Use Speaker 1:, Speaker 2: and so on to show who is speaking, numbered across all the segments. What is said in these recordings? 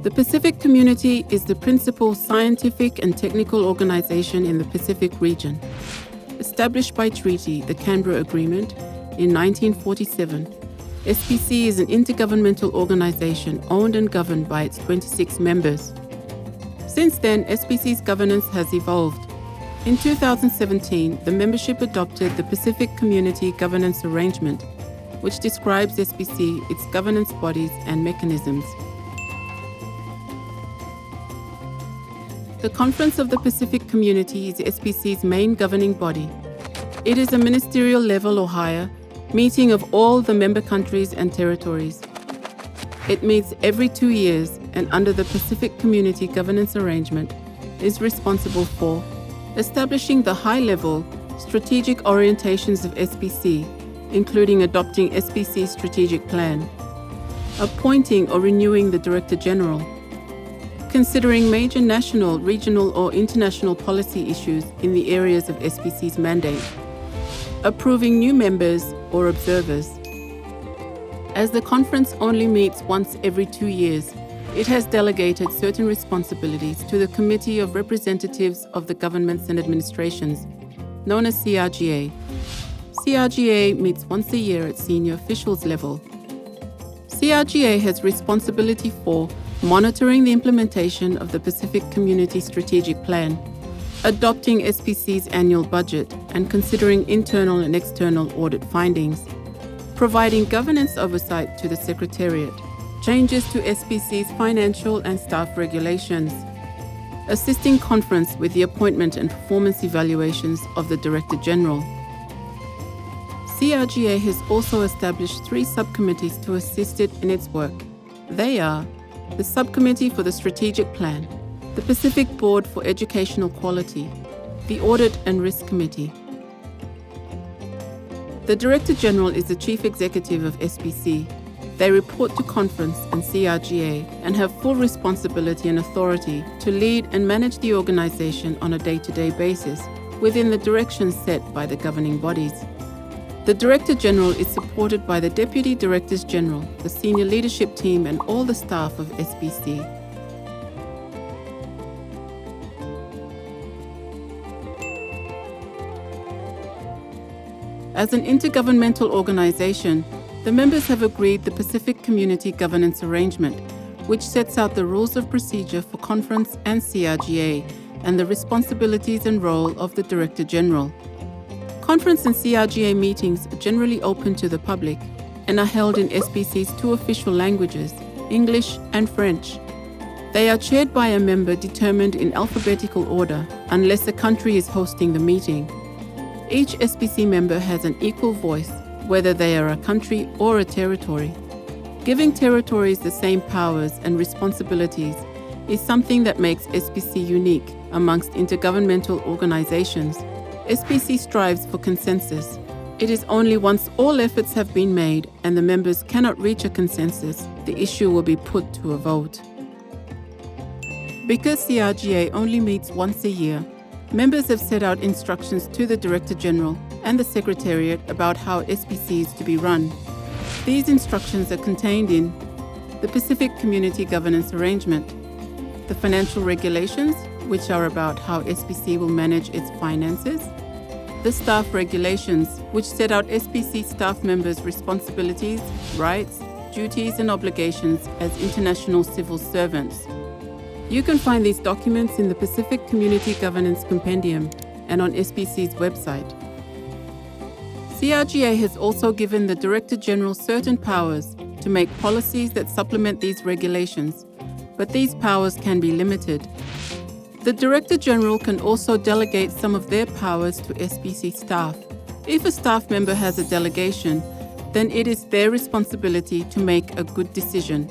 Speaker 1: The Pacific Community is the principal scientific and technical organization in the Pacific region. Established by treaty, the Canberra Agreement, in 1947, SPC is an intergovernmental organization owned and governed by its 26 members. Since then, SPC's governance has evolved. In 2017, the membership adopted the Pacific Community Governance Arrangement, which describes SPC, its governance bodies and mechanisms. The Conference of the Pacific Community is SPC's main governing body. It is a ministerial level or higher, meeting of all the member countries and territories. It meets every 2 years and under the Pacific Community Governance Arrangement is responsible for establishing the high-level strategic orientations of SPC, including adopting SPC's strategic plan, appointing or renewing the Director General, considering major national, regional or international policy issues in the areas of SPC's mandate, approving new members or observers. As the conference only meets once every 2 years, it has delegated certain responsibilities to the Committee of Representatives of the Governments and Administrations, known as CRGA. CRGA meets once a year at senior officials level. CRGA has responsibility for monitoring the implementation of the Pacific Community Strategic Plan, adopting SPC's annual budget and considering internal and external audit findings, providing governance oversight to the Secretariat, changes to SPC's financial and staff regulations, assisting conference with the appointment and performance evaluations of the Director General. CRGA has also established 3 subcommittees to assist it in its work. They are the Subcommittee for the Strategic Plan, the Pacific Board for Educational Quality, the Audit and Risk Committee. The Director General is the Chief Executive of SPC. They report to Conference and CRGA and have full responsibility and authority to lead and manage the organization on a day-to-day basis within the directions set by the governing bodies. The Director General is supported by the Deputy Directors General, the senior leadership team and all the staff of SPC. As an intergovernmental organization, the members have agreed the Pacific Community Governance Arrangement, which sets out the rules of procedure for Conference and CRGA and the responsibilities and role of the Director General. Conference and CRGA meetings are generally open to the public and are held in SPC's 2 official languages, English and French. They are chaired by a member determined in alphabetical order unless a country is hosting the meeting. Each SPC member has an equal voice, whether they are a country or a territory. Giving territories the same powers and responsibilities is something that makes SPC unique amongst intergovernmental organizations. SPC strives for consensus. It is only once all efforts have been made and the members cannot reach a consensus, the issue will be put to a vote. Because CRGA only meets once a year, members have set out instructions to the Director General and the Secretariat about how SPC is to be run. These instructions are contained in the Pacific Community Governance Arrangement, the financial regulations, which are about how SPC will manage its finances, the staff regulations, which set out SPC staff members' responsibilities, rights, duties and obligations as international civil servants. You can find these documents in the Pacific Community Governance Compendium and on SPC's website. CRGA has also given the Director General certain powers to make policies that supplement these regulations, but these powers can be limited. The Director General can also delegate some of their powers to SPC staff. If a staff member has a delegation, then it is their responsibility to make a good decision,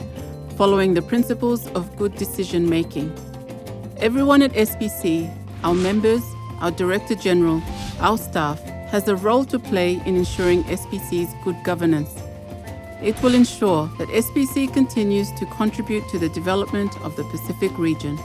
Speaker 1: following the principles of good decision making. Everyone at SPC, our members, our Director General, our staff, has a role to play in ensuring SPC's good governance. It will ensure that SPC continues to contribute to the development of the Pacific region.